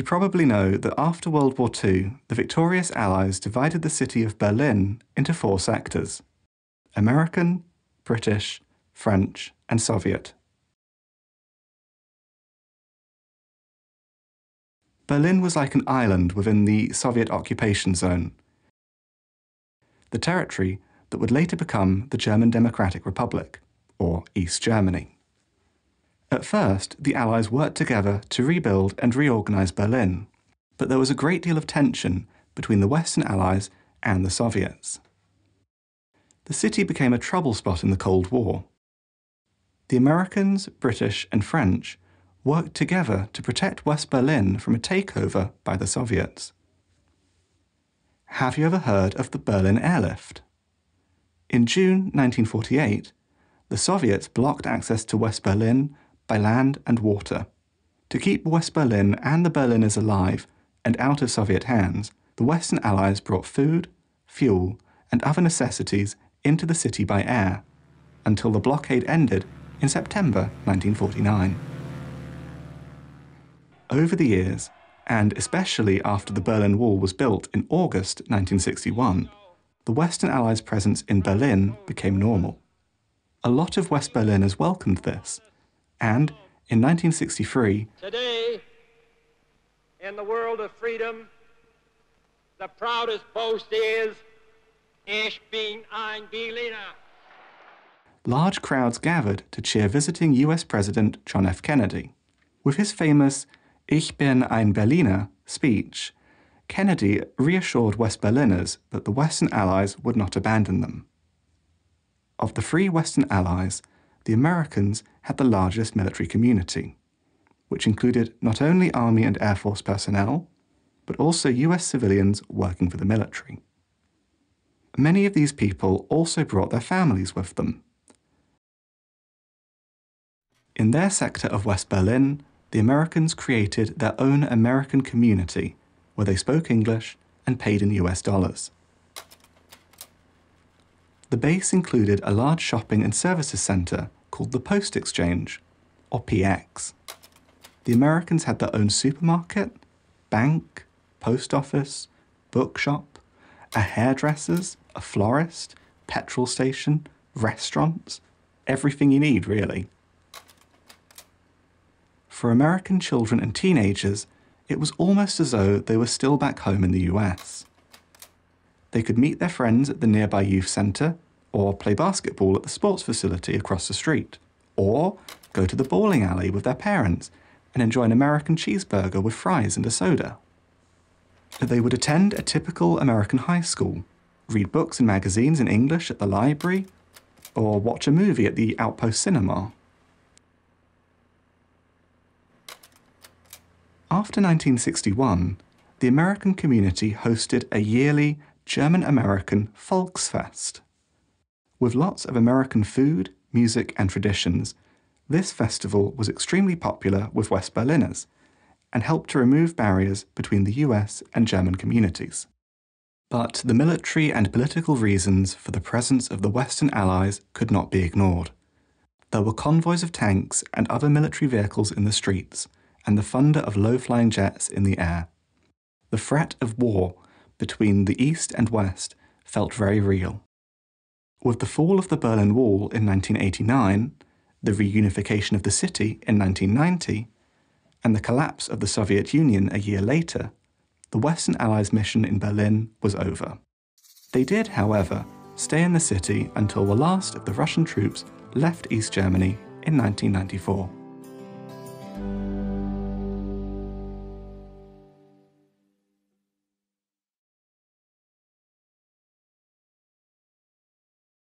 probably know that after World War II, the victorious Allies divided the city of Berlin into 4 sectors: American, British, French, and Soviet. Berlin was like an island within the Soviet occupation zone, the territory that would later become the German Democratic Republic, or East Germany. At first, the Allies worked together to rebuild and reorganize Berlin, but there was a great deal of tension between the Western Allies and the Soviets. The city became a trouble spot in the Cold War. The Americans, British, and French worked together to protect West Berlin from a takeover by the Soviets. Have you ever heard of the Berlin Airlift? In June 1948, the Soviets blocked access to West Berlin by land and water. To keep West Berlin and the Berliners alive and out of Soviet hands, the Western Allies brought food, fuel, and other necessities into the city by air, until the blockade ended in September 1949. Over the years, and especially after the Berlin Wall was built in August 1961, the Western Allies' presence in Berlin became normal. A lot of West Berliners welcomed this, and in 1963, today, in the world of freedom, the proudest boast is, Ich bin ein Berliner. Large crowds gathered to cheer visiting US President John F. Kennedy. With his famous Ich bin ein Berliner speech, Kennedy reassured West Berliners that the Western Allies would not abandon them. Of the 3 Western Allies, the Americans had the largest military community, which included not only Army and Air Force personnel, but also US civilians working for the military. Many of these people also brought their families with them. In their sector of West Berlin, the Americans created their own American community where they spoke English and paid in US dollars. The base included a large shopping and services center called the Post Exchange, or PX. The Americans had their own supermarket, bank, post office, bookshop, a hairdresser's, a florist, petrol station, restaurants, everything you need, really. For American children and teenagers, it was almost as though they were still back home in the US. They could meet their friends at the nearby youth center, or play basketball at the sports facility across the street, or go to the bowling alley with their parents and enjoy an American cheeseburger with fries and a soda. They would attend a typical American high school, read books and magazines in English at the library, or watch a movie at the Outpost Cinema. After 1961, the American community hosted a yearly German-American Volksfest. With lots of American food, music, and traditions, this festival was extremely popular with West Berliners and helped to remove barriers between the US and German communities. But the military and political reasons for the presence of the Western Allies could not be ignored. There were convoys of tanks and other military vehicles in the streets, and the thunder of low-flying jets in the air. The threat of war between the East and West felt very real. With the fall of the Berlin Wall in 1989, the reunification of the city in 1990, and the collapse of the Soviet Union a year later, the Western Allies' mission in Berlin was over. They did, however, stay in the city until the last of the Russian troops left East Germany in 1994.